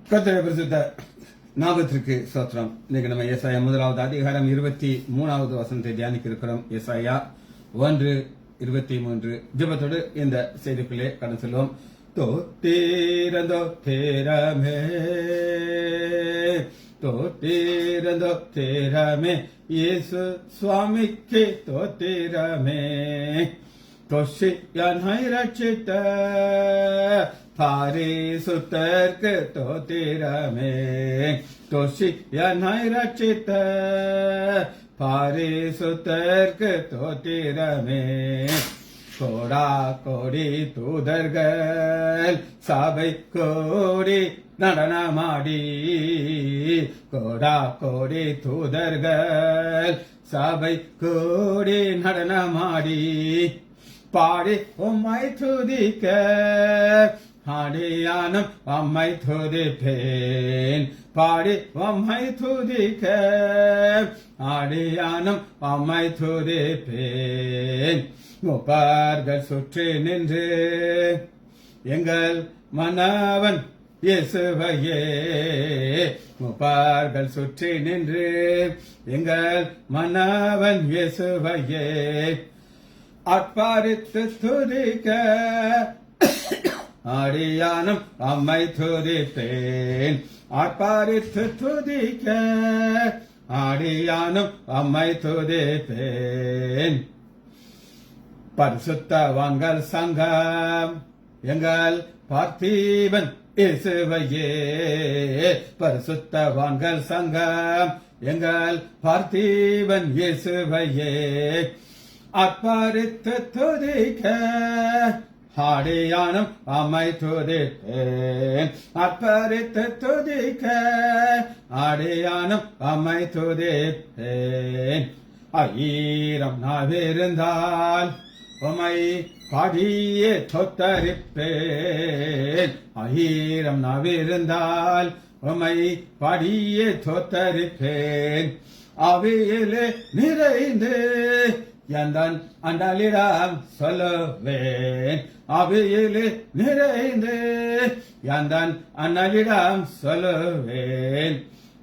கர்த்தருடைய பரிசுத்த நாமத்திற்கு ஸ்தோத்திரம். இன்னைக்கு நம்ம ஏசாயா 1வது அதிகாரம் 23வது வசனத்தை தியானிக்க இருக்கிறோம். ஏசாயா 1:23 ஜெபத்தோடு இந்த செய்திக்குள்ளே கடந்து செல்வோம். தோத்திரந்தோ தேரமே தோத்திரந்தோ தேரமே இயேசு சுவாமிக்கு தோத்திரமே தொஷியானை ரட்சித்த பரிசுத்தர்க்கு தோத்திரமே தொஷியானை ரட்சித்த பரிசுத்தர்க்கு தோத்திரமே கோடா கோடி தூதர்கள் சபை கோடி நடனமாடி கோடா கோடி தூதர்கள் சபை கோடி நடனமாடி பாடி உம்மை துதிக்க ஆடியானும் அம்மை துதிப்பேன் பாடி உம்மை துதிக்க ஆடியானும் அம்மை துதிப்பேன் முப்பார்கள் சுற்றி நின்று எங்கள் மன்னவன் இயேசுவையே முப்பார்கள் சுற்றி நின்று எங்கள் மன்னவன் இயேசுவையே அர்ப்பரித்து துதிக்க ஆடியானும் அம்மை துதிப்பேன் அர்ப்பரித்து துதிக்க ஆடியானும் அம்மை துதிப்பேன் பரிசுத்தவான்கள் சங்கம் எங்கள் பார்த்திபன் இயேசுவையே பரிசுத்தவான்கள் சங்கம் எங்கள் பார்த்திபன் இயேசுவையே அர்ப்பரித்து துதிக்க ஆடியானும் அம்மை துதிப்பேன் அர்ப்பரித்து துதிக்க ஆடியானும் அம்மை துதிப்பேன் ஆயிரம் நாவிருந்தால் உம்மை பாடியே தோத்தரிப்பேன் ஆயிரம் நாவிருந்தால் உம்மை பாடியே தோத்தரிப்பேன் அவையிலே நிறைந்து எந்தன் அண்டலிடம் சொல்லுவேன் அவையிலே நிறைந்து எந்தன் அண்ணலிடம் சொல்லுவேன்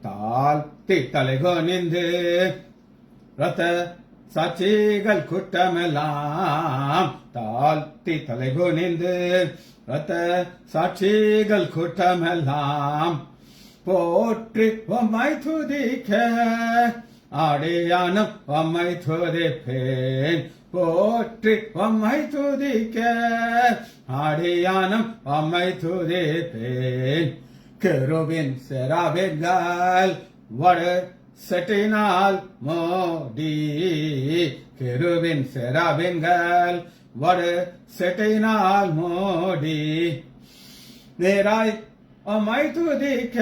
தாழ்த்தி தலைகோனிந்து ரத்த சாட்சிகள் கூட்டமெல்லாம் தாழ்த்தி தலைகுனிந்து ரத்த சாட்சிகள் கூட்டமெல்லாம் போற்றி உம்மை துதிக்க ஆடியானும் உம்மை துதிப்பேன் போற்றி உம்மை துதிக்க ஆடியானும் உம்மை துதிப்பேன் கெரூபின் செராபின்கள் வடு செட்டினால் மோடி கெரூபின் செராபின்கள் வடு செட்டினால் மோடி நேராய் உம்மை துதிக்க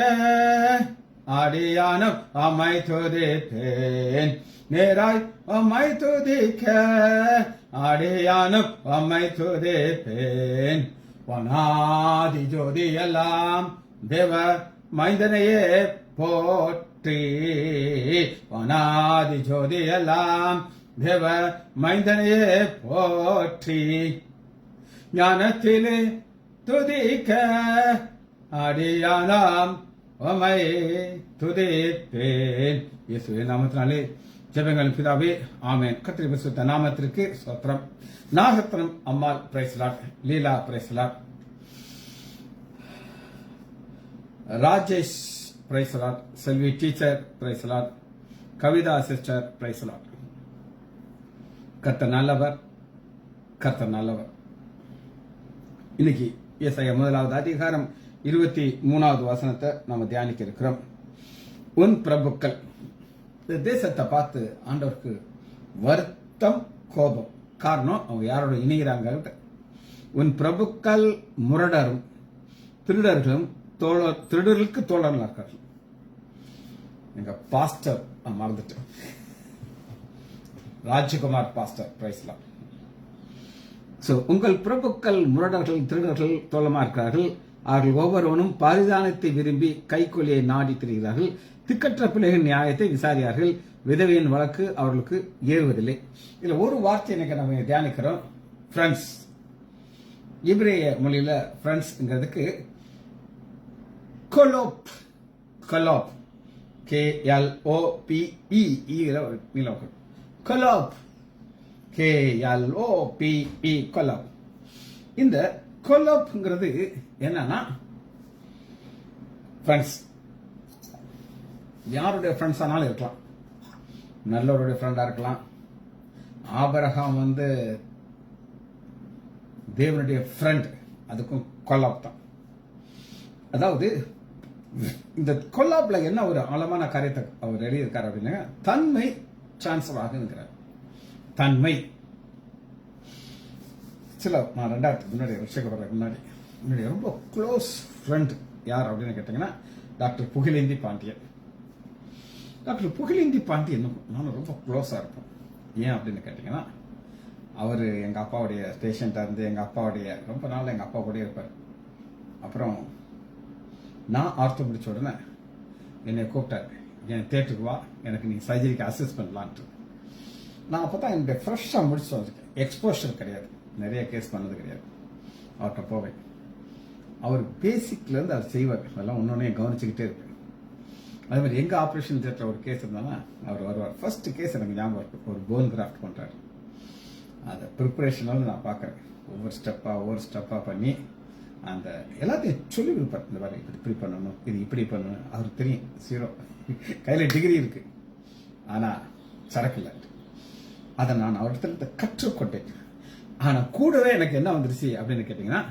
ஆடியானும் உம்மை துதிப்பேன் நேராய் உம்மை துதிக்க ஆடியானும் உம்மை துதிப்பேன் வனாதி ஜோதி எல்லாம் தேவ மைந்தனையே போற்றி வனாதி ஜோதி எல்லாம் தேவ மைந்தனையே போற்றி ஞானத்திலே துதிக்க ஆடியானாம் உம்மை துதிப்பேன். இயேசுவின் நாமத்தினாலே ஜெபங்கள் பிதாவே ஆமென். கர்த்தருடைய பரிசுத்த நாமத்திற்கு ஸ்தோத்திரம். Nagathiram Ammal praise Lord, Leela praise Lord, Rajesh praise Lord, Selvi teacher praise Lord, Kavitha sister praise Lord. கர்த்தர் நல்லவர், கர்த்தர் நல்லவர். இன்னைக்கு ஏசாயா 1வது அதிகாரம் 23வது வசனத்தை நம்ம தியானிக்க இருக்கிறோம். உன் பிரபுக்கள், இந்த தேசத்தை பார்த்து ஆண்டவருக்கு வருத்தம், கோபம். காரணம் அவங்க யாரோட இணைகிறாங்க. உன் பிரபுக்கள் முரடரும் திருடர்களும் திருடர்களுக்கு தோழர்களாக இருக்கார்கள். எங்க பாஸ்டர் மறந்துட்டேன், ராஜ்குமார் பாஸ்டர் பிரைஸ்லாம். உங்கள் பிரபுக்கள் முரடர்கள் திருடர்கள் தோழமா இருக்கிறார்கள். அவர்கள் ஒவ்வொருவனும் பரிதானத்தை விரும்பி கைக்கூலியை நாடி திரிகிறார்கள். திக்கற்ற பிள்ளைகள் நியாயத்தை விசாரியார்கள். விதவையின் வழக்கு அவர்களுக்கு ஏறுவதில்லை. இதுல ஒரு வார்த்தை எனக்கு நம்ம தியானிக்கிறோம், ஃப்ரெண்ட்ஸ். இப்ரேய மொழியில ஃப்ரெண்ட்ஸ்ங்கிறதுக்கு கொலோப். கொலோப் KLOPE கொலோப் KLOPE கொலோப். இந்த கொலோப்ங்கிறது என்னன்னா ஃப்ரெண்ட்ஸ், யாருடைய ஃப்ரெண்ட்ஸ் ஆனாலும் இருக்கலாம், நல்லவருடைய ஃப்ரெண்டா இருக்கலாம். ஆபிரகாம் தேவனுடைய ஃப்ரெண்ட், அதுக்கும் கொலாப் தான். அதாவது இந்த கொலாப்ல என்ன ஒரு ஆழமான காரியத்தை அவர் எழுதியிருக்காரு அப்படின்னா, தன்மை டிரான்ஸ்ஃபர் ஆகுங்கிறார். தன்மை நான் 2000 முன்னாடி வருஷத்துக்கு முன்னாடி ரொம்ப க்ளோஸ் ஃப்ரெண்ட் யார் அப்படின்னு கேட்டீங்கன்னா டாக்டர் புகழேந்தி பாண்டியன். டாக்டர் புகழேந்தி பாண்டியன் நானும் ரொம்ப க்ளோஸா இருப்போம். ஏன் அப்படின்னு கேட்டீங்கன்னா, அவர் எங்க அப்பாவுடைய பேஷண்டா இருந்து எங்க அப்பாவுடைய ரொம்ப நாள் எங்க அப்பா கூட இருப்பார். அப்புறம் நான் ஆர்த்தோ முடிச்ச உடனே என்னை கூப்பிட்டாரு, என் தேட்டருக்கு வா, எனக்கு நீ சர்ஜரிக்கு அசிஸ்ட் பண்ணலான்ட்டு. நான் அப்பதான் என்னுடைய ஃப்ரெஷ்ஷாக முடிச்சு வந்திருக்கேன். எக்ஸ்போஷர் கிடையாது, நிறைய கேஸ் பண்ணது கிடையாது. அவர்கிட்ட போவேன். அவர் பேசிக்ல இருந்து அவர் செய்வார், அதெல்லாம் ஒன்னொன்னே கவனிச்சுக்கிட்டே இருப்பேன். அதே மாதிரி எங்க ஆப்ரேஷன் தியேட்டர் ஒரு கேஸ் இருந்தாலும் அவர் வருவார். ஃபர்ஸ்ட் கேஸ் எனக்கு ஞாபகம் இருக்கு, ஒரு போன் கிராஃப்ட் பண்றாரு. அந்த ப்ரிப்பரேஷனால நான் பார்க்குறேன், ஒவ்வொரு ஸ்டெப்பா பண்ணி அந்த எல்லாத்தையும் சொல்லி கொடுப்பார். இந்த மாதிரி இப்படி பண்ணணும், இது இப்படி பண்ணணும். அவருக்கு தெரியும், 0 கையில டிகிரி இருக்கு, ஆனா சரக்கு இல்லை. அதை நான் அவர்கிட்ட கற்றுக்கொண்டேன். ஆனா கூடவே எனக்கு என்ன வந்துருச்சு அப்படின்னு கேட்டீங்கன்னா,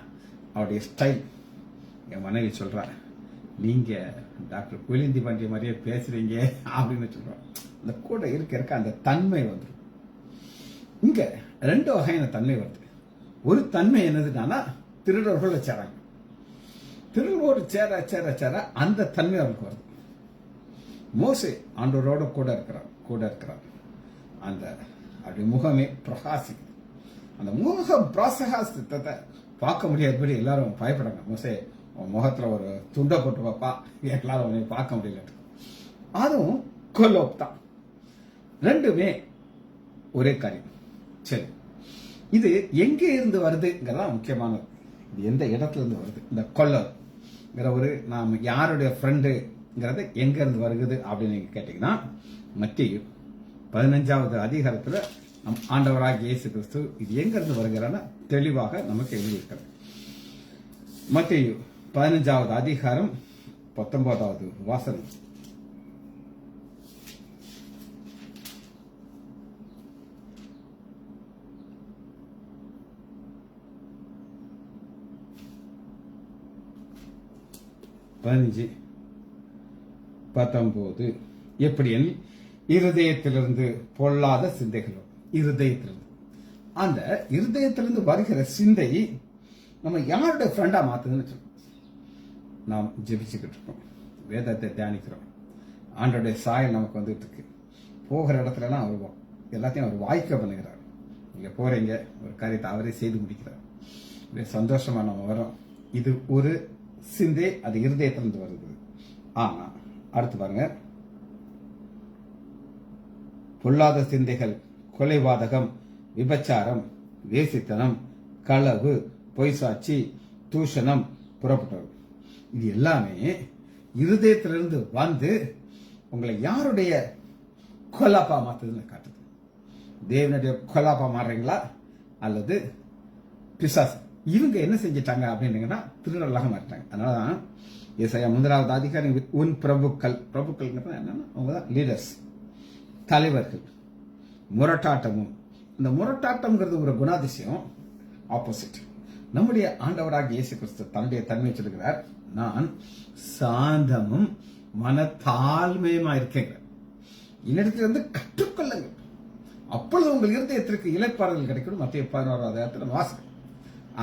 அவருடைய ஸ்டைல். என் மனைவி சொல்றா, நீங்க டாக்டர் புகழேந்தி பாண்டிய மாதிரியே பேசுறீங்க அப்படின்னு சொல்றோம். அந்த கூட இருக்க அந்த தன்மை வந்துடும். இங்க 2 வகையான தன்மை வருது. ஒரு தன்மை என்னதுன்னா, திருடர்களோட சேராங்க. திருடர்களோடு சேர அந்த தன்மை அவருக்கு வருது. மோசே ஆண்டவரோட கூட இருக்கிறார். அந்த அப்படி முகமே பிரகாசிக்குது. அந்த முக பிரகாசத்தை பார்க்க முடியாதபடி எல்லாரும் பயப்படாங்க. மோசே முகத்துல ஒரு துண்டை போட்டு வைப்பா, எல்லாரும் அவனை பார்க்க முடியல. அதுவும் கொலோப் தான். ரெண்டுமே ஒரே காரியம். சரி, இது எங்கே இருந்து வருதுங்கிறதா முக்கியமானது. இது எந்த இடத்துல இருந்து வருது? இந்த கொல்லோப்ங்கிற ஒரு நாம் யாருடைய ஃப்ரெண்டுங்கிறத எங்க இருந்து வருகுது அப்படின்னு நீங்க கேட்டீங்கன்னா, மத்தேயு 15வது அதிகாரத்துல நம் ஆண்டவராகிய இயேசு கிறிஸ்து இது எங்க இருந்து வருகிறான்னு தெளிவாக நமக்கு எழுதியிருக்கிறது. மத்தேயு 15வது அதிகாரம் 19வது வாசனம். எப்படி எனில் இருதயத்திலிருந்து பொல்லாத சிந்தைகளும், இருதயத்திலிருந்து அந்த இருதயத்திலிருந்து வருகிற சிந்தை நம்ம யாருடைய ஃப்ரெண்டா மாத்துதுன்னு சொல்றோம். நாம் ஜெபிச்சுக்கிட்டு இருக்கோம், வேதத்தை தியானிக்கிறோம், ஆண்டோடைய சாயல் நமக்கு வந்துட்டு இருக்கு. போகிற இடத்துலலாம் அவர் எல்லாத்தையும் அவர் வாய்க்க பண்ணுகிறார். நீங்க போறீங்க, ஒரு காரியத்தை அவரே செய்து முடிக்கிறார். சந்தோஷமா நம்ம வரோம். இது ஒரு சிந்தை, அது இருதயத்திலிருந்து வருது. ஆனா அடுத்து பாருங்க, பொல்லாத சிந்தைகள், கொலைபாதகம், விபச்சாரம், வேசித்தனம், களவு, பொய்சாட்சி, தூஷணம் புறப்பட்டது. இது எல்லாமே இருதயத்திலிருந்து வந்து உங்களை யாருடைய கொலாப்பா மாத்துதுன்னு காட்டுது. தேவனுடைய கொலாப்பா மாறுறீங்களா அல்லது பிசாசு? இவங்க என்ன செஞ்சிட்டாங்க அப்படின்னீங்கன்னா, திருடர்களாக மாறிட்டாங்க. அதனாலதான் ஏசாயா 3வது அதிகாரம், உன் பிரபுக்கள் என்னன்னா அவங்க தான் லீடர்ஸ், தலைவர்கள். முரட்டாட்டமும், இந்த முரட்டாட்டம்ங்கிறது ஒரு குணாதிசயம், ஆப்போசிட். நம்முடைய ஆண்டவராக இயேசு கிறிஸ்து தன்னுடைய தன்மை சொல்லுகிறார், நான் சாந்தமும் மனத்தாழ்மையுமா இருக்கேன். என்னிடத்திலிருந்து கற்றுக்கொள்ளுங்கள், அப்பொழுது உங்கள் இருதயத்திற்கு இளைப்பாறுதல் கிடைக்கும். மத்திய 11வது அதிகாரத்தில் வாசகம்.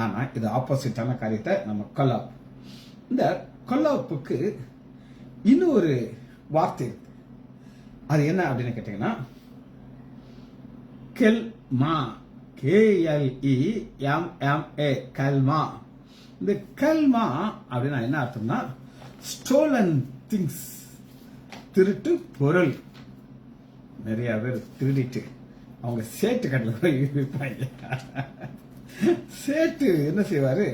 ஆனா இது ஆப்போசிட்டான காரியத்தை நம்ம கொல்லாப். இந்த கொல்லாப்புக்கு இன்னும் ஒரு வார்த்தை இருக்கு. அது என்ன அப்படின்னு கேட்டீங்கன்னா, கெல்மா, KLEMMA, கல்மா. இந்த கல்மா அப்படின்னா என்ன அர்த்தம்னா, ஸ்டோலன் திங்ஸ், திருட்டு பொருள். நிறைய பேர் திருடிட்டு அவங்க சேட்டு கட்டில் போய் விற்பாங்க. சேட்டு என்ன செய்வாரு,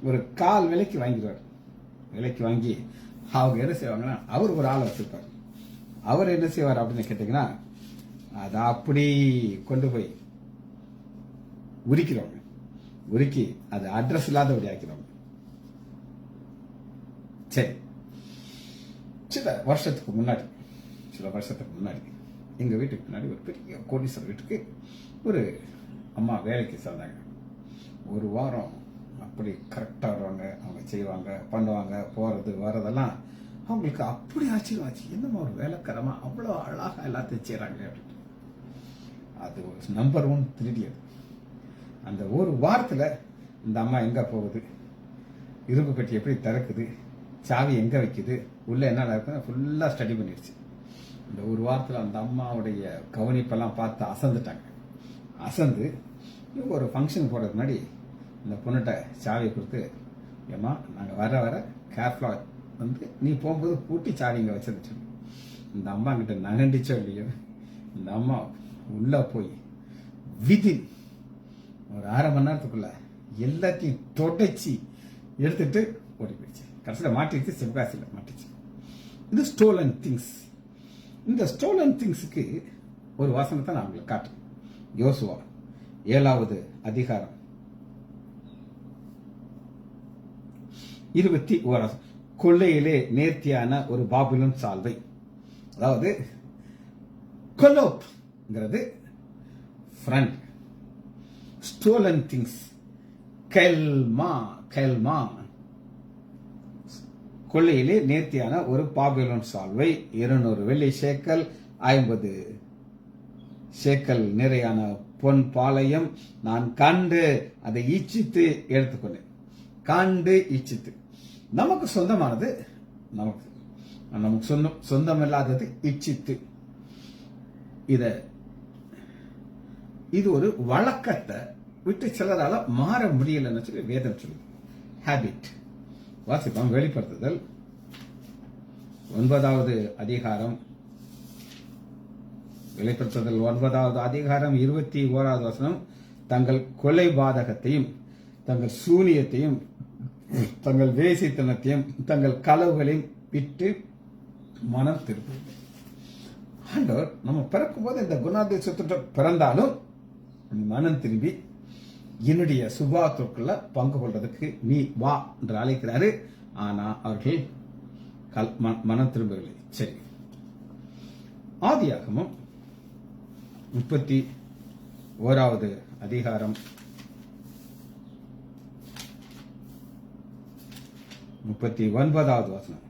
ஒரு கால் விலைக்கு வாங்கிடுவார். விலைக்கு வாங்கி அவங்க என்ன செய்வாங்கன்னா, அவர் ஒரு ஆளை வச்சிருப்பார். அவர் என்ன செய்வார் அப்படின்னு கேட்டீங்கன்னா, அதை அப்படி கொண்டு போய் உரிக்கிறவங்க, உருக்கி அது அட்ரஸ் இல்லாதபடி ஆக்கிறவங்க. சரி, சில வருஷத்துக்கு முன்னாடி எங்க வீட்டுக்கு முன்னாடி ஒரு பெரிய கோடீஸ்வரர் வீட்டுக்கு ஒரு அம்மா வேலைக்கு சேர்ந்தாங்க. ஒரு வாரம் அப்படி கரெக்டா வருவாங்க, அவங்க செய்வாங்க, பண்ணுவாங்க, போறது வர்றதெல்லாம் அவங்களுக்கு அப்படி ஆச்சரியமாச்சு. என்னமா ஒரு வேலைக்காரமா அவ்வளோ அழகா எல்லாத்தையும் செய்யறாங்க அப்படின்னு. அது ஒரு நம்பர் 1 திருடியது. அந்த ஒரு வாரத்துல இந்த அம்மா எங்க போகுது, இரும்பு பெட்டி எப்படி திறக்குது, சாவி எங்க வைக்குது, உள்ள என்ன நடக்குது ஃபுல்லா ஸ்டடி பண்ணிடுச்சு. இந்த ஒரு வாரத்துல அந்த அம்மாவுடைய கவனிப்பெல்லாம் பார்த்து அசந்துட்டாங்க. அசந்து இவங்க ஒரு ஃபங்க்ஷன் போறதுக்கு முன்னாடி இந்த பொண்ணுகிட்ட சாவியை கொடுத்து, ஏம்மா நாங்கள் வர கேர்ஃபுல்லா வந்து நீ போகும்போது பூட்டி சாவி இங்கே வச்சிருச்சு. இந்த அம்மா கிட்ட நகண்டிச்சோ இல்லையோ, இந்த அம்மா உள்ள போய் விதின் ஒரு 1/2 மணி நேரத்துக்குள்ள எல்லாத்தையும் தொடச்சி எடுத்துட்டு ஓடி போயிடுச்சு. கடைசியில் மாட்டிடுச்சு, செவ்வாசியில் மாட்டிச்சு. இது ஸ்டோலன் திங்ஸ். இந்த ஸ்டோலன் திங்ஸுக்கு ஒரு வசனத்தை நான் உங்களுக்கு காட்டுறேன். யோசுவா 7வது அதிகாரம் 21. கொள்ளையிலே நேர்த்தியான ஒரு பாபிலோன் சால்வை. அதாவது கொலோப்ங்கிறது ஃப்ரண்ட், ஸ்டோலன் திங்ஸ் கெல்மா. கொள்ளையிலே நேர்த்தியான ஒரு பாபிலோன் சால்வை 200 வெள்ளி சேக்கல், 50 சேக்கல் நிறையான பொன் பாளையம் நான் கண்டு அதை ஈச்சித்து எடுத்துக்கொண்டேன். கண்டு ஈச்சித்து நமக்கு சொந்தமானது, நமக்கு சொந்தமில்லாதது இச்சித்து. இது ஒரு வழக்கத்தை விட்டு சிலரால மாற முடியலன்னு சொல்லி வேதம் சொல்லுது. ஹேபிட். வாசிப்போம். வெளிப்படுத்துதல் 9வது அதிகாரம், வெளிப்படுத்துதல் 9வது அதிகாரம் 21வது வசனம். தங்கள் கொலைபாதகத்தையும் தங்கள் சூனியத்தையும் தங்கள் வேசித்தனத்தையும் தங்கள் களவுகளையும் விட்டு மனம் திரும்பும். ஆண்டவர் நம்ம பிறக்கும் போது இந்த குணாதிசயத்துடன் பிறந்தாலும் மனம் திரும்பி என்னுடைய சுபாவத்திற்குள்ள பங்கு கொள்றதுக்கு நீ வா என்று அழைக்கிறாரு. ஆனா அவர்கள் மனம் திரும்பவில்லை. சரி, ஆதியாகமம் 31வது அதிகாரம் 39வது வசனம்.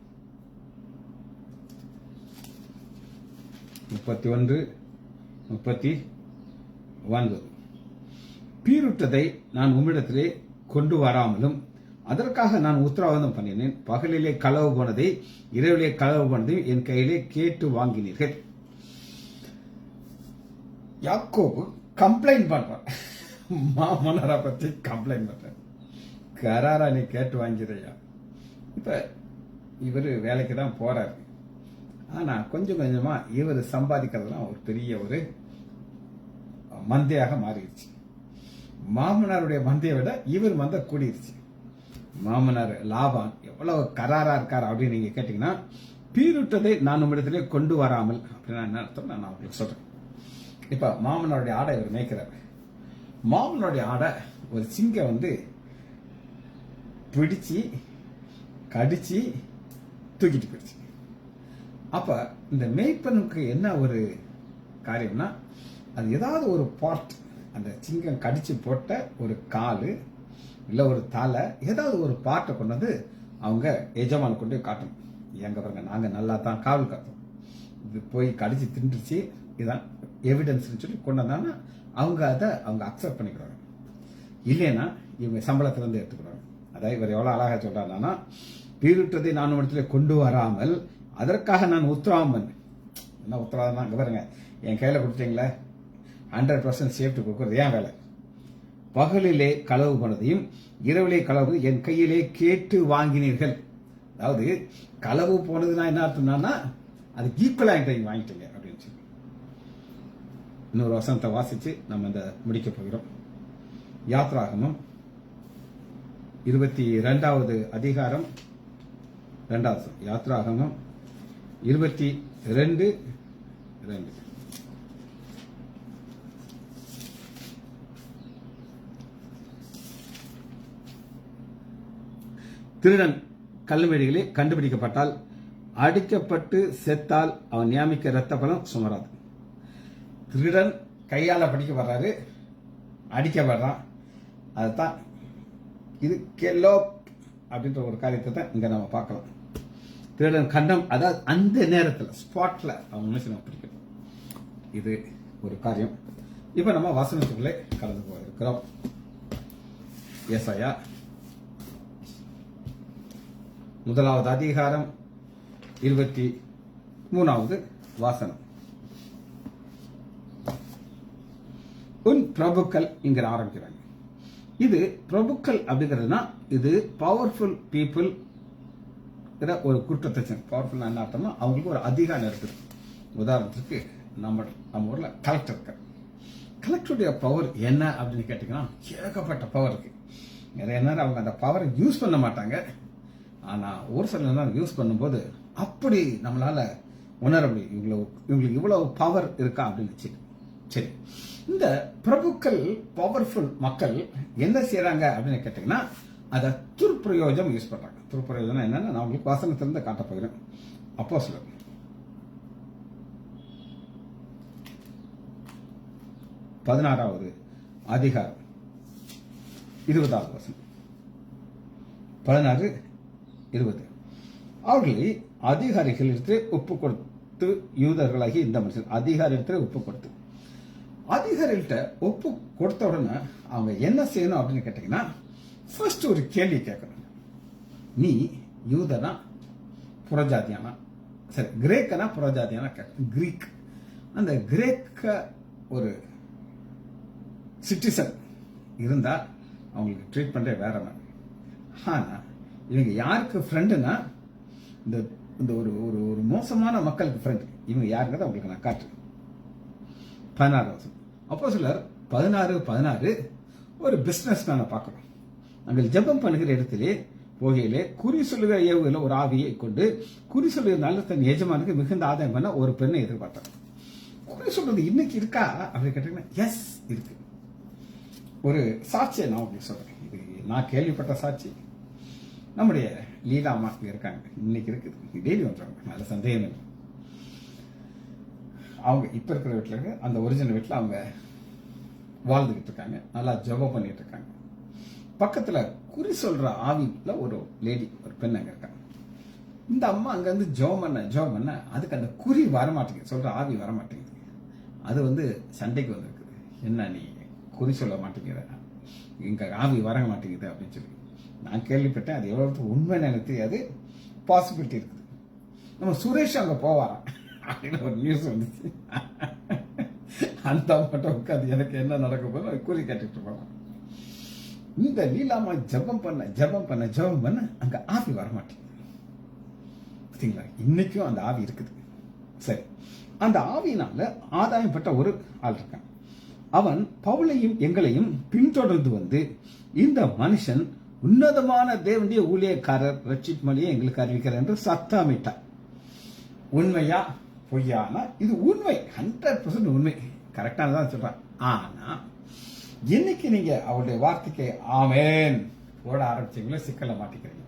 31:39. பீருட்டதை நான் உம்மிடத்திலே கொண்டு வராமலும் அதற்காக நான் உத்தரவாதம் பண்ணினேன். பகலிலே களவு போனதை இரவிலே களவு போனதையும் என் கையிலே கேட்டு வாங்கினீர்கள். யாக்கோபு கம்ப்ளைண்ட் பண்றான், மாமனாரை பத்தி கம்ப்ளைண்ட் பண்றேன். கராரா நீ கேட்டு வாங்கிறையா. இப்ப இவரு வேலைக்கு தான் போறாரு. ஆனா கொஞ்சம் கொஞ்சமா இவர் சம்பாதிக்கிறதுலாம் ஒரு பெரிய ஒரு மந்தையாக மாறிடுச்சு. மாமனாருடைய மந்தையை விட இவர் மந்தை கூடிருச்சு. மாமனார் லாபான் எவ்வளவு கராரா இருக்கார் அப்படின்னு நீங்க கேட்டீங்கன்னா, பீருட்டதை நான் உம்மிடத்திலே கொண்டு வராமல் அப்படின்னா என்ன அர்த்தம் நான் உங்களுக்கு சொல்றேன். இப்ப மாமனாருடைய ஆடை இவர் மேய்க்கிறார். மாமனாருடைய ஆடை ஒரு சிங்கம் வந்து பிடிச்சு கடிச்சு தூக்கிட்டு போயிடுச்சு. அப்ப இந்த மேய்ப்பனுக்கு என்ன ஒரு காரியம்னா, அது ஏதாவது ஒரு பார்ட், அந்த சிங்கம் கடிச்சு போட்ட ஒரு காலு இல்ல ஒரு தலை, ஏதாவது ஒரு பார்ட்டை கொண்டு வந்து அவங்க எஜமான கொண்டு காட்டணும். எங்க பாருங்க, நாங்க நல்லா தான் காவல் காத்தோம், இது போய் கடிச்சு தின்றுச்சு, இதான் எவிடன்ஸ் சொல்லி கொண்டு வந்தாங்கன்னா அவங்க அதை அவங்க அக்செப்ட் பண்ணிக்கிறாங்க. இல்லைன்னா இவங்க சம்பளத்துல இருந்து எடுத்துக்கிறாங்க. அதாவது இவர் எவ்வளவு அழகா சொல்றாருன்னா, பீருட்டதை நான் இடத்துல கொண்டு வராமல் அதற்காக நான் உத்தரவாதம் பண்ணேன். என்ன உத்தரவாதம்? அங்க பாருங்க, என் கையில கொடுத்தீங்களே 100% சேஃப்டி கொடுக்கறது ஏன் வேலை. பகலிலே களவு பண்ணதையும் இரவிலே களவு என் கையிலே கேட்டு வாங்கினீர்கள். அதாவது களவு போனதுன்னா என்ன அர்த்தம்னா, அது ஈக்குவலா என்கிட்ட வாங்கிட்டீங்க அப்படின்னு சொல்லி. இன்னொரு வசனத்தை வாசிச்சு நம்ம இந்த முடிக்க போகிறோம். யாத்ராகமம் 22வது அதிகாரம் 2 யாத்ராகமம் 22:2. திருடன் கல்லுமேடிகளே கண்டுபிடிக்கப்பட்டால் அடிக்கப்பட்டு செத்தால் அவன் நியமிக்க இரத்த பலம் சுமராது. திருடன் கையால படிக்க வர்றாரு, அடிக்கப்படுறான். அதுதான் இது கெல்லோ அப்படின்ற ஒரு காரியத்தை தான் இங்க நம்ம பார்க்கலாம். திருடன் கண்டம், அதாவது அந்த நேரத்தில் ஸ்பாட்ல அவன் மனுஷனை பிடிக்கணும். இது ஒரு காரியம். இப்ப நம்ம வசனத்துக்குள்ளே கலந்து போயிருக்கிறோம். ஏசாயா 1 அதிகாரம் 23வது வசனம். உன் பிரபுக்கள் இங்க ஆரம்பிக்கிறாங்க. இது பிரபுக்கள் அப்படிங்கிறதுனா இது பவர்ஃபுல் பீப்புள் ஒரு குற்றத்தை. பவர்ஃபுல் என்ன அர்த்தம்னா அவங்களுக்கு ஒரு அதிகாரம் இருக்குது. உதாரணத்துக்கு நம்ம ஊர்ல கலெக்டர் இருக்கார். கலெக்டருடைய பவர் என்ன அப்படின்னு கேட்டீங்கன்னா ஏகப்பட்ட பவர் இருக்கு. நிறைய நேரம் அவங்க அந்த பவரை யூஸ் பண்ண மாட்டாங்க. ஆனா ஒரு சில நேரம் யூஸ் பண்ணும்போது அப்படி நம்மளால உணர முடியும் இவங்களுக்கு இவ்வளவு பவர் இருக்கா அப்படின்னு. சரி, இந்த பிரபுக்கள் பவர்ஃபுல் மக்கள் என்ன செய்யறாங்க அப்படின்னு கேட்டீங்கன்னா அதை துர்பிரயோஜனம் யூஸ் பண்றாங்க. துர்பிரயோஜனம் என்னன்னு நான் உங்களுக்கு வசனத்திலிருந்து காட்ட போகிறேன். அப்போஸ்தலர் 16வது அதிகாரம் 20வது வசனம். 16:20. அவர்களை அதிகாரிகளிடத்தில் ஒப்பு கொடுத்து, யூதர்களாகி இந்த மனுஷன் அதிகாரிடத்தில் ஒப்பு கொடுத்து, அதிகாரிகிட்ட ஒப்பு கொடுத்த உடனே அவங்க என்ன செய்யணும் அப்படின்னு கேட்டீங்கன்னா ஃபர்ஸ்ட் ஒரு கேள்வி கேட்கணும். நீ யூதனா புறஜாதியானா? சரி, கிரேக்கனா புறஜாதியானா கேட்கணும். கிரீக், அந்த கிரேக்க ஒரு சிட்டிசன் இருந்தா அவங்களுக்கு ட்ரீட்மெண்டே வேற மாதிரி. ஆனா இவங்க யாருக்கு ஃப்ரெண்டுனா இந்த ஒரு ஒரு மோசமான மக்களுக்கு ஃப்ரெண்ட். இவங்க யாருங்கிறத உங்களுக்கு நான் காட்டுறேன். 16. அப்போஸ்தலர் 16:16 ஒரு பிசினஸ் மேனை பார்க்கணும். நாங்கள் ஜெபம் பண்ணுகிற இடத்திலே போகையிலே குறி சொல்லுகிற ஏவுகளில் ஒரு ஆவியை கொண்டு குறி சொல்லுகிறதுனால தன் எஜமானுக்கு மிகுந்த ஆதாயம் பண்ண ஒரு பெண்ணை எதிர்பார்த்தாங்க. குறி சொல்றது இன்னைக்கு இருக்கா அப்படின்னு கேட்டீங்கன்னா எஸ் இருக்கு. ஒரு சாட்சியை நான் உங்களுக்கு சொல்றேன். இது நான் கேள்விப்பட்ட சாட்சி. நம்முடைய லீலாமா இருக்காங்க, இன்னைக்கு இருக்குது, டெய்லி வந்துடுறாங்க, நல்ல சந்தேகம் இல்லை. அவங்க இப்ப இருக்கிற வீட்டில் இருக்க அந்த ஒரிஜினல் வீட்டில் அவங்க வாழ்ந்துகிட்டு இருக்காங்க, நல்லா ஜெபம் பண்ணிட்டு இருக்காங்க. பக்கத்துல குறி சொல்ற ஆவில ஒரு லேடி, ஒரு பெண் அங்க இருக்காங்க. இந்த அம்மா அங்க இருந்து ஜெபம் பண்ண அதுக்கு அந்த குறி வரமாட்டேங்குது, சொல்ற ஆவி வரமாட்டேங்குது. அது சண்டைக்கு வந்திருக்குது. என்ன நீ குறி சொல்ல மாட்டேங்கிற, இங்க ஆவி வர மாட்டேங்குது அப்படின்னு சொல்லி நான் கேள்விப்பட்டேன். அது எவ்வளவு உண்மைன்னு எனக்கு தெரியாது, பாசிபிலிட்டி இருக்குது. நம்ம சுரேஷ் அங்க போவாராம் அப்படின்னு ஒரு நியூஸ் வந்துச்சு. அந்த மட்டும் உட்காந்து எனக்கு என்ன நடக்க போதும் கூலி கேட்டுட்டு போவான். இந்த லீலாமா ஜபம் பண்ண அங்க ஆவி வரமாட்டேங்குது. இன்னைக்கும் அந்த ஆவி இருக்குது. சரி, அந்த ஆவியினால ஆதாயம் பெற்ற ஒரு ஆள் இருக்கான். அவன் பவுலையும் எங்களையும் பின்தொடர்ந்து வந்து இந்த மனுஷன் உன்னதமான தேவனுடைய ஊழியக்காரர், ரட்சிப்புமொழியை எங்களுக்கு அறிவிக்கிறார் என்று சத்தமிட்டார். உண்மையா பொய்யானா? இது உண்மை, 100% உண்மை, கரெக்டானதான் சொல்றான். ஆனா என்னைக்கு நீங்க அவருடைய வார்த்தைக்கு ஆமேன் போட ஆரம்பிச்சீங்களோ சிக்கல மாட்டிக்கிறீங்க.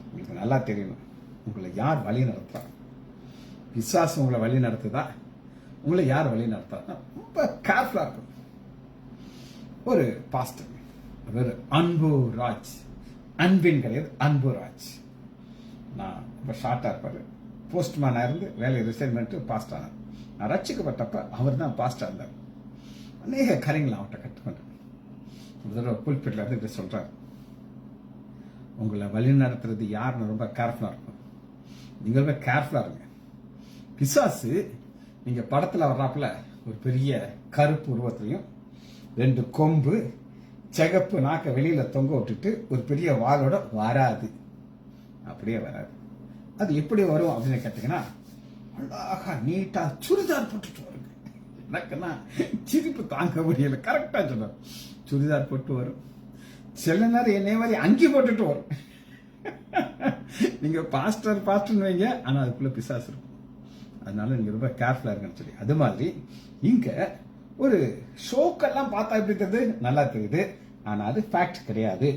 உங்களுக்கு நல்லா தெரியணும், உங்களை யார் வழி நடத்துறா? விசுவாசம் உங்களை வழி நடத்துதா? உங்களை யார் வழி நடத்துறா? ரொம்ப கேர்ஃபுல்லா இருக்கும். ஒரு பாஸ்டர், அவர் அன்புராஜ், அன்பின் கிடையாது அன்புராஜ், நான் ரொம்ப ஷார்ட்டா இருப்பாரு. போஸ்ட்மேனா இருந்து வேலை ரிசைன் பண்ணிட்டு பாஸ்டர் ஆனார். நான் ரட்சிக்கப்பட்டப்ப அவர் தான் பாஸ்டர் இருந்தார். அநேக கரைங்களை அவர்கிட்ட கற்றுக்கொண்டேன். ஒரு தடவை புல்பிட்ல இருந்து சொல்றாரு, உங்களை வழி நடத்துறது யாருன்னு ரொம்ப கேர்ஃபுல்லா இருக்கும். நீங்க ரொம்ப கேர்ஃபுல்லா இருங்க. பிசாசு நீங்க படத்துல வர்றாப்புல ஒரு பெரிய கருப்பு உருவத்திலையும் 2 கொம்பு சிகப்பு நாக்க வெளியில தொங்க விட்டுட்டு ஒரு பெரிய வாளோட வராது, அப்படியே வராது. அது எப்படி வரும் அப்படின்னு கேட்டீங்கன்னா அழகா நீட்டா சுடிதார் போட்டுட்டு வருங்க. எனக்குன்னா சிரிப்பு தாங்க முடியல. கரெக்டா சொல்றாரு, சுடிதார் போட்டு வரும். சில நேரம் என்னைய மாதிரி அங்கி போட்டுட்டு வரும். நீங்க பாஸ்டர் பாஸ்டர்னு வைங்க, ஆனா அதுக்குள்ள பிசாசு இருக்கும். அதனால நீங்க ரொம்ப கேர்ஃபுல்லா இருக்குன்னு சொல்லி. அது மாதிரி இங்க ஒரு ஷோக்கெல்லாம் பார்த்தா எப்படி தெரியுது, நல்லா தெரியுது, ஆனா அது ஃபேக்ட் கிடையாது.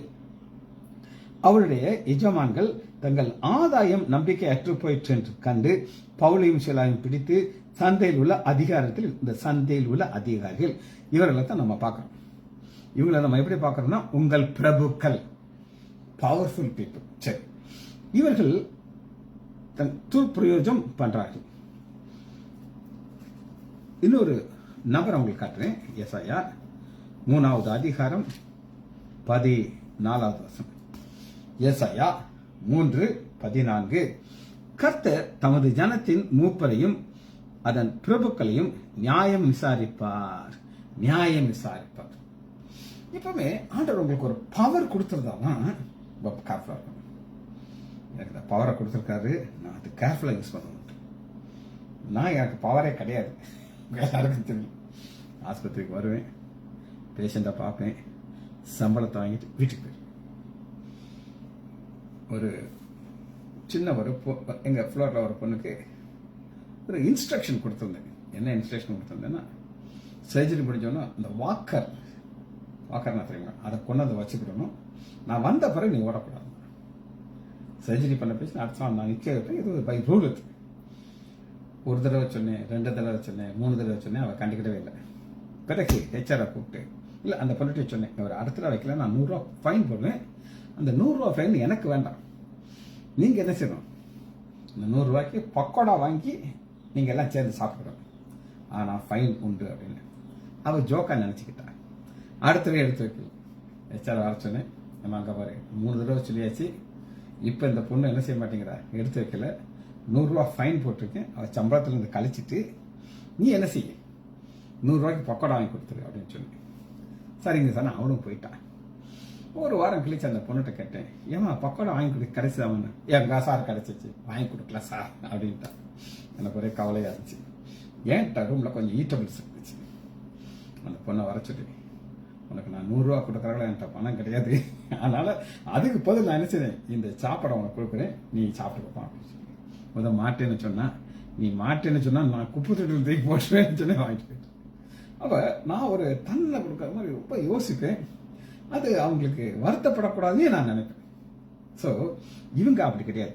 அவருடைய எஜமான்கள் தங்கள் ஆதாயம் நம்பிக்கை அற்று போயிற்று என்று கண்டு பவுலையும் சிலாவையும் பிடித்து சந்தையில் உள்ள அதிகாரத்தில், இந்த சந்தையில் உள்ள அதிகாரிகள் இவர்களை தான் நம்ம பார்க்கிறோம். இவங்களை நம்ம எப்படி பார்க்கிறோம்னா உங்கள் பிரபுக்கள், பவர்ஃபுல் பீப்புள். சரி, இவர்கள் துர்பிரயோஜம் பண்றார்கள். இன்னொரு நபர் உங்களுக்கு காட்டுறேன். ஏசாயா 3வது அதிகாரம் 14வது வசனம். ஏசாயா 3:14. கர்த்தர் தமது ஜனத்தின் மூப்பரையும் அதன் பிரபுக்களையும் நியாயம் விசாரிப்பார். நியாயம் விசாரிப்பார். எப்பவுமே ஆண்டவர் உங்களுக்கு ஒரு பவர் கொடுத்துருந்தாதான் கேர்ஃபுல்லா இருக்கணும். எனக்கு இந்த பவரை கொடுத்துருக்காரு, நான் அது கேர்ஃபுல்லா யூஸ் பண்ணணும். நான் எனக்கு பவரே கிடையாது, எல்லாருக்கும் தெரியும். ஆஸ்பத்திரிக்கு வருவேன், பேஷண்டா பார்ப்பேன், சம்பளத்தை வாங்கிட்டு வீட்டுக்கு போயிருவேன். ஒரு சின்ன எங்க ஃப்ளோர்ல ஒரு பொண்ணுக்கு ஒரு இன்ஸ்ட்ரக்ஷன் கொடுத்துருந்தேன். என்ன இன்ஸ்ட்ரக்ஷன் கொடுத்துருந்தேன்னா, சர்ஜரி முடிஞ்சோன்னா அந்த வாக்கர் நான் தெரியுமா, அதை கொண்டாந்து வச்சுக்கிடணும். நான் வந்த பிறகு நீ ஓடக்கூடாது. சர்ஜரி பண்ண பேசி அடுத்த நான் நிற்க வைப்பேன். இது பை ரூல் இருக்கு. ஒரு தடவை சொன்னேன், 2 தடவை சொன்னேன், 3 தடவை சொன்னேன், அவள் கண்டுக்கிட்டவே இல்லை. பிறகு ஹெச்ஆரை கூப்பிட்டு, இல்லை அந்த பொண்ணுகிட்ட சொன்னேன், அவர் அடுத்த தடவை வைக்கல, நான் 100 ரூபா ஃபைன் போடுவேன். அந்த 100 ரூபா ஃபைன் எனக்கு வேண்டாம். நீங்க என்ன செய்யணும், இந்த 100 ரூபாய்க்கு பக்கோடா வாங்கி நீங்க எல்லாம் சேர்ந்து சாப்பிடுறோம், ஆனா ஃபைன் உண்டு அப்படின்னு அவ ஜோக்கா நினைச்சுக்கிட்டா. அடுத்த எடுத்து வைக்கல. ஹெச்ஆர் வர சொன்னேன், நம்ம அங்க பாரு 3 தடவை சொல்லியாச்சு, இப்ப இந்த பொண்ணு என்ன செய்ய மாட்டேங்கிறா, எடுத்து வைக்கல, 100 ரூபா ஃபைன் போட்டிருக்கேன், அவ சம்பளத்துல இருந்து கழிச்சிட்டு நீ என்ன செய்ய, 100 ரூபாய்க்கு பக்கோடா வாங்கி கொடுத்துரு அப்படின்னு சொன்னேன். சரிங்க சார், நான் அவனும் போயிட்டான். ஒரு வாரம் கழிச்சு அந்த பொண்ணுகிட்ட கேட்டேன், ஏமா பக்கோடா வாங்கி கொடுக்க கிடைச்சதாமன்னு. எங்க சார் கிடைச்சிச்சு, வாங்கி கொடுக்கல சார் அப்படின்ட்டா. எனக்கு ஒரே கவலையா இருந்துச்சு. ஏன்ட்டா ரூம்ல கொஞ்சம் ஈட்டபிள்ஸ் இருந்துச்சு. அந்த பொண்ணை வர சொல்லி, உனக்கு நான் 100 ரூபா கொடுக்கறவங்கள என்கிட்ட பணம் கிடையாது, அதனால அதுக்கு பதில் நான் என்ன செய்றேன், இந்த சாப்பாடை உனக்கு கொடுக்குறேன், நீ சாப்பிட்டுக்கோ அப்படின்னு சொல்லி. முதல் மாட்டேன்னு சொன்னா, நீ மாட்டேன்னு சொன்னா நான் குப்பை தொட்டில் தூக்கி போட்டுருவேன்னு சொல்லி வாங்கிட்டு போயிட்டேன். அப்ப நான் ஒரு தன்னை கொடுக்குற மாதிரி ரொம்ப யோசிப்பேன். அது அவங்களுக்கு வருத்தப்படக்கூடாதுன்னு நான் நினைப்பேன். சோ இவங்க அப்படி கிடையாது.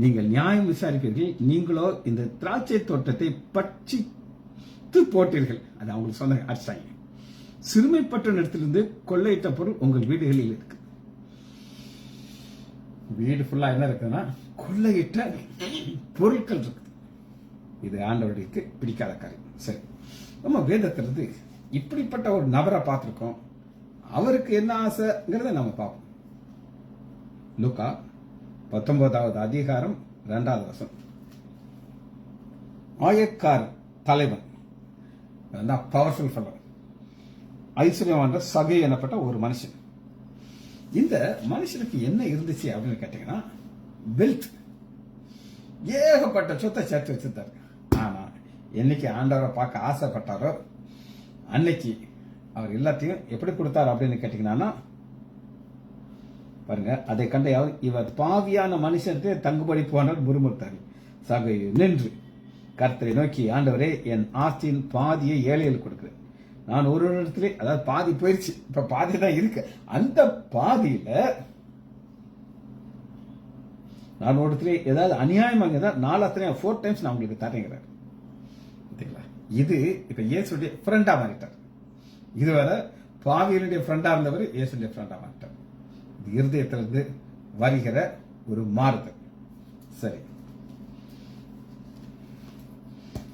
நீங்கள் நியாயம் விசாரிப்பீர்கள், நீங்களோ இந்த திராட்சை தோட்டத்தை பட்சித்து போட்டீர்கள். அது அவங்களுக்கு சொன்ன அடிச்சாங்க. சிறுமைப்பட்ட இடத்திலிருந்து கொள்ளையிட்ட பொருள் உங்கள் வீடுகளில் இருக்கு. வீடு ஃபுல்லா என்ன இருக்குன்னா கொள்ளையிட்ட பொருட்கள் இருக்கு. இது ஆண்டவருக்கு பிடிக்காத காரியம். சரி, நம்ம வேதத்திலிருந்து இப்படிப்பட்ட ஒரு நபரை பார்த்திருக்கோம். அவருக்கு என்ன ஆசைங்கிறத நம்ம பார்ப்போம். லூக்கா 19வது அதிகாரம் 2வது வசனம். ஆயக்கார் தலைவன், பவர்ஃபுல் ஃபெல்லோ, ஐஸ்வர்யவான் சகை எனப்பட்ட ஒரு மனுஷன். இந்த மனுஷனுக்கு என்ன இருந்துச்சு அப்படின்னு கேட்டீங்கன்னா, வெல்த், ஏகப்பட்ட சொத்தை சேர்த்து வச்சிருந்தாரு. ஆனா என்னைக்கு ஆண்டவரை பார்க்க ஆசைப்பட்டாரோ அன்னைக்கு அவர் எல்லாத்தையும் எப்படி கொடுத்தாரு அப்படின்னு கேட்டீங்கன்னா, பாருங்க, அதை கண்ட இவர் பாவியான மனுஷனத்தை தங்குபடி போனால் முறுமுறுத்தாரு. சகை நின்று கர்த்தரை நோக்கி, ஆண்டவரே, என் ஆஸ்தியின் பாதியை ஏழைகள் கொடுக்கிறேன். நான் ஒரு இடத்துல, அதாவது பாதி போயிருச்சு, இப்ப பாதி தான் இருக்கு, அந்த பாதியில நான் ஒரு இடத்துல ஏதாவது அநியாயமாக 4 டைம்ஸ் நான் உங்களுக்கு தரேங்கிறார். இது இப்ப இயேசுடைய ஃப்ரெண்டா மாறிட்டார். இதுவரை பாவியனுடைய ஃப்ரெண்டா இருந்தவர் இயேசுடைய ஃப்ரெண்டா மாறிட்டார். இது இருதயத்திலிருந்து வருகிற ஒரு மாறுதல். சரி,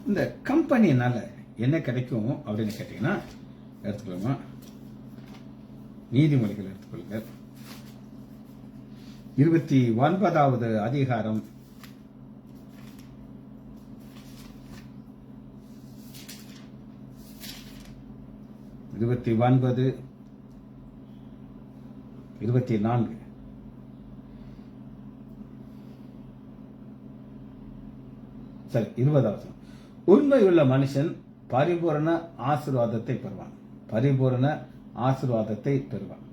இந்த கம்பெனினால என்ன கிடைக்கும் அப்படின்னு கேட்டீங்கன்னா, எடுத்துக்கலாமா, நீதிமொழிகள் எடுத்துக்கொள்ளுங்க. 29வது அதிகாரம் 29, 24. சரி, 20வது. உண்மையுள்ள மனுஷன் பரிபூரண ஆசீர்வாதத்தை பெறுவான். பரிபூரண ஆசீர்வாதத்தை பெறுவான்.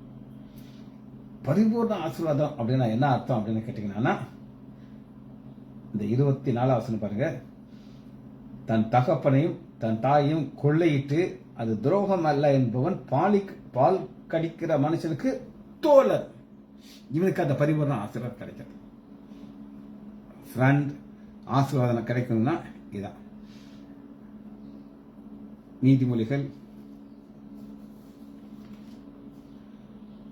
பரிபூர்ண ஆசீர்வாதம் அப்படின்னா என்ன அர்த்தம் அப்படின்னு கேட்டீங்கன்னா, இந்த 24 வசனம் பாருங்க. தன் தகப்பனையும் தன் தாயையும் கொள்ளையிட்டு அது துரோகம் அல்ல என்பவன் பால் கடிக்கிற மனுஷனுக்கு தோழர். இவனுக்கு அந்த பரிபூர்ண ஆசீர்வாதம் கிடைக்கிறது. ஃப்ரெண்ட் ஆசீர்வாதம் கிடைக்கணும்னா இதான். நீதிமொழிகள்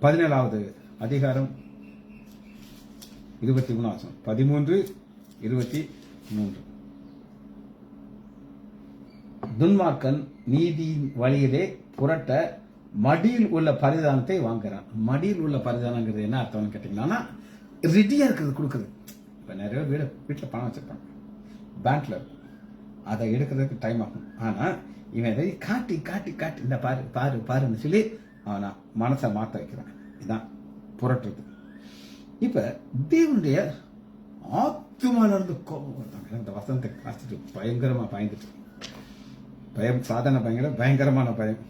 17வது அதிகாரம் 23 வசனம். 13:23. துன்மார்க்கன் நீதியின் வழியிலே புரட்ட மடியில் உள்ள பரிதானத்தை வாங்குறான். மடியில் உள்ள பரிதானங்கிறது என்ன அர்த்தம்னு கேட்டீங்கன்னா, ரெடியா இருக்கிறது கொடுக்குறது. இப்ப நிறைய வீட்டில் பணம் வச்சிருப்பாங்க, பேங்க்ல இருக்கும், அதை எடுக்கிறதுக்கு டைம் ஆகும். ஆனா இவன் இதை காட்டி காட்டி காட்டி இந்த பாரு பாரு பாருன்னு சொல்லி அவனை மனசை மாற்ற வைக்கிறான். இதுதான் புரட்டுறது. இப்ப தேவனுடைய ஆத்துமால இருந்து கோபம் வருதாங்க. இந்த வசனத்தை காத்துட்டு பயங்கரமா பயந்துட்டு, பயம் சாதாரண பயங்கரமான பயம்.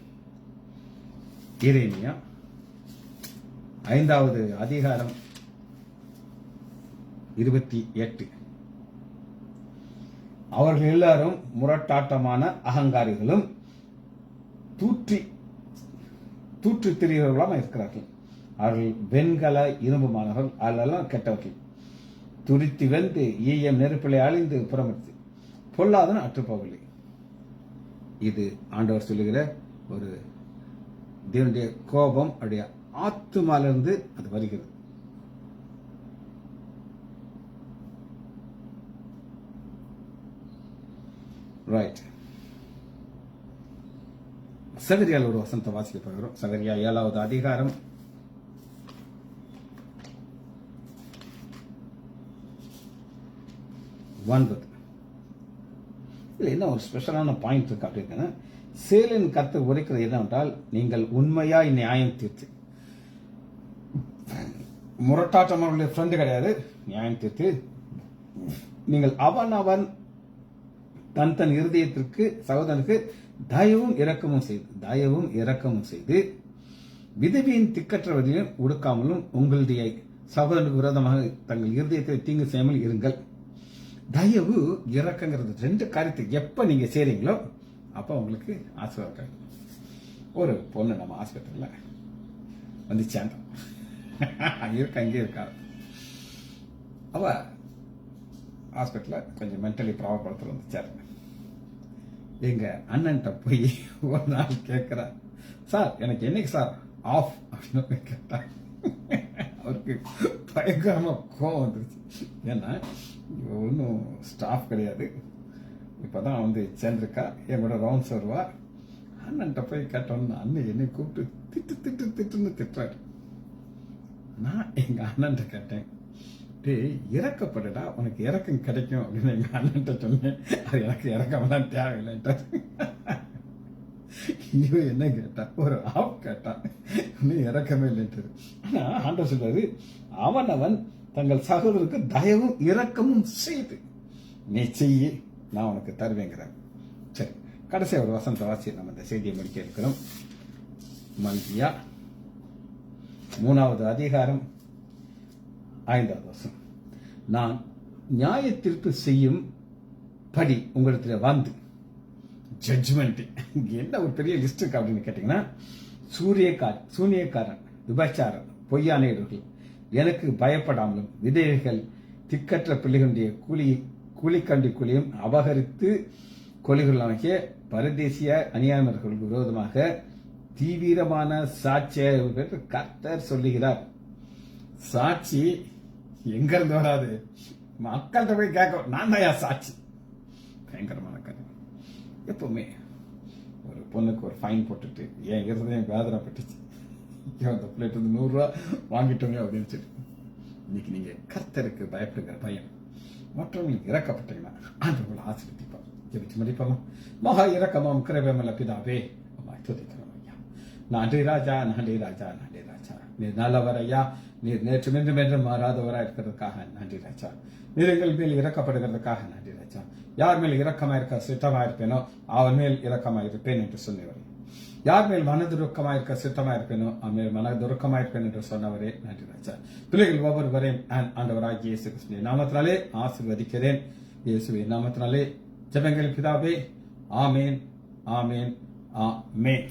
எரேமியா 5வது அதிகாரம் 28. அவர்கள் எல்லாரும் முரட்டாட்டமான அகங்காரிகளும் தூற்றி திரியவர்களாக இருக்கிறார்கள். அவர்கள் வெண்கல இரும்புமானவர்கள், அதெல்லாம் கெட்டவர்கள். துரித்தி வெந்து ஈயம் நெருப்பிலை அழிந்து புறமடுத்து பொல்லாதன் அற்றுப்போகவில்லை. இது ஆண்டவர் சொல்லுகிற ஒரு தேவனுடைய கோபம். அவருடைய ஆத்துமாலிருந்து அது வருகிறது. ரைட். சகரியால் ஒரு வசனத்தை வாசிக்க போகிறோம். சகரியா 7வது அதிகாரம் 9. என்ன ஒரு ஸ்பெஷலான பாயிண்ட் இருக்கு அப்படின்னு, சேலின் கர்த்தர் உரைக்கிறது என்னவென்றால், நீங்கள் உண்மையாய் நியாயம் தீர்த்து, முரட்டாட்டமான ஃப்ரெண்டு கிடையாது, நியாயம் தீர்த்து நீங்கள் அவன் தன் இருதயத்திற்கு சகோதரனுக்கு தயவும் இரக்கமும் செய்து விதவியின் திக்கற்றவதையும் ஒடுக்காமலும் உங்களுடைய சகோதரனுக்கு விரோதமாக தங்கள் இருதயத்தை தீங்கு செய்யாமல் இருங்கள். தயவு இரக்கங்கிறது 2 காரியத்தை எப்ப நீங்க செய்றீங்களோ அப்ப உங்களுக்கு ஆசீர்வாதம். ஒரு பொண்ணு நம்ம ஆஸ்பத்திரியில வந்து சேர்ந்தோம். அங்கே இருக்கா. அவ ஹாஸ்பிட்டல்ல கொஞ்சம் மென்டலி ப்ராப்ளத்தில் வந்துச்சார். எங்க அண்ணன்ட்ட போய் ஒரு நாள் கேட்கிறா, சார் எனக்கு என்னைக்கு சார் ஆஃப் அப்படின்னு கேட்டா, அவருக்கு பயங்கரமா கோவம் வந்துருச்சு. ஏன்னா ஒன்றும் ஸ்டாஃப் கிடையாது, இப்பதான் வந்து சேர்ந்திருக்கா, என் கூட ரவுண்ட்ஸ் வருவா. அண்ணன்ட்ட போய் கேட்டோன்னு அண்ணன் என்னை கூப்பிட்டு திட்டுன்னு திட்டுறாரு. நான் எங்க அண்ணன்ட்ட கேட்டேன், இறக்கப்படுடா, உனக்கு இறக்கம் கிடைக்கும் அப்படின்னு எங்க அண்ணன்ட்ட சொன்னேன். அது எனக்கு இறக்கமெல்லாம் தேவையில்லைன்ட்டார். இவன் என்ன கேட்டா, ஒரு ஆப் கேட்டா, இன்னும் இறக்கமே இல்லைன்றது. ஆனா ஆண்டவர் சொல்றாரு, அவன் தங்கள் சகோதரருக்கு தயவும் இரக்கமும் செய்து நீ செய்ய, நான் உனக்கு தருவேங்கிறேன். சரி, கடைசியா ஒரு வசனத்தை வாசி நம்ம இந்த செய்தியை முடிக்க இருக்கிறோம். மல்கியா 3வது அதிகாரம் 5வது வசனம். நான் நியாயத்திற்கு செய்யும் படி உங்களிடத்தில் வந்து ஜட்ஜ்மெண்ட். என்ன ஒரு பெரிய லிஸ்ட் இருக்கு அப்படின்னு கேட்டீங்கன்னா, சூனியக்காரன், விபச்சாரன், பொய்யானையர்கள், எனக்கு பயப்படாமலும் விதவைகள், திக்கற்ற பிள்ளைகளுடைய கூலிக்கண்டி கூலியும் அபகரித்து கொலைகளாகிய பரதேசிய அநியாயமர்களுக்கு விரோதமாக தீவிரமான சாட்சியாக கர்த்தர் சொல்லுகிறார். சாட்சி எங்க இருந்து வராது, மக்கள்கிட்ட போய் கேட்க, நான் தான் சாட்சி. பயங்கரமான கதை. எப்பவுமே ஒரு பொண்ணுக்கு ஒரு ஃபைன் போட்டுட்டு என் இருதயம் வேதனைப்பட்டுச்சு, அந்த பிளேட் வந்து 100 ரூபா வாங்கிட்டோங்க அப்படின்னு சொல்லி. இன்னைக்கு நீங்க கர்த்தருக்கு பயப்படுகிற பயம், மற்றவங்களுக்கு இறக்கப்பட்டீங்கன்னா ஆண்டவங்களை ஆசீர்வதிப்பார். ஜெபிச்சு முடிப்போம். மகா இரக்கமும் கிருபையுமுள்ள பிதாவே, துதிக்கிறோம் ஐயா. நன்றி ராஜா, நன்றி ராஜா, நன்றி ராஜா. நீர் நல்லவர் ஐயா. நீர் நேற்று என்றும் மாறாதவராக இருக்கிறதுக்காக நன்றி ராஜா. நீர் எங்கள் மேல் இறக்கப்படுகிறதுக்காக நன்றி ராஜா. யார் மேல் இரக்கமா இருக்க சித்தமா இருப்பேனோ அவன் மேல் இரக்கமா இருப்பேன் என்று சொன்னவர். யார் மேல் மனதுருக்கமா இருக்க சித்தமா இருப்பேனோ மேல் மனதுருக்கமா இருப்பேன் என்று சொன்னவரே நன்றி ராஜா. பிள்ளைகள் ஒவ்வொருவரையும் ஆண்டவராகிய இயேசு கிறிஸ்துவின் நாமத்தினாலே ஆசீர்வதிக்கிறேன். இயேசுவின் நாமத்தினாலே ஜெபங்கள் பிதாவே. ஆமேன், ஆமேன், ஆமேன்.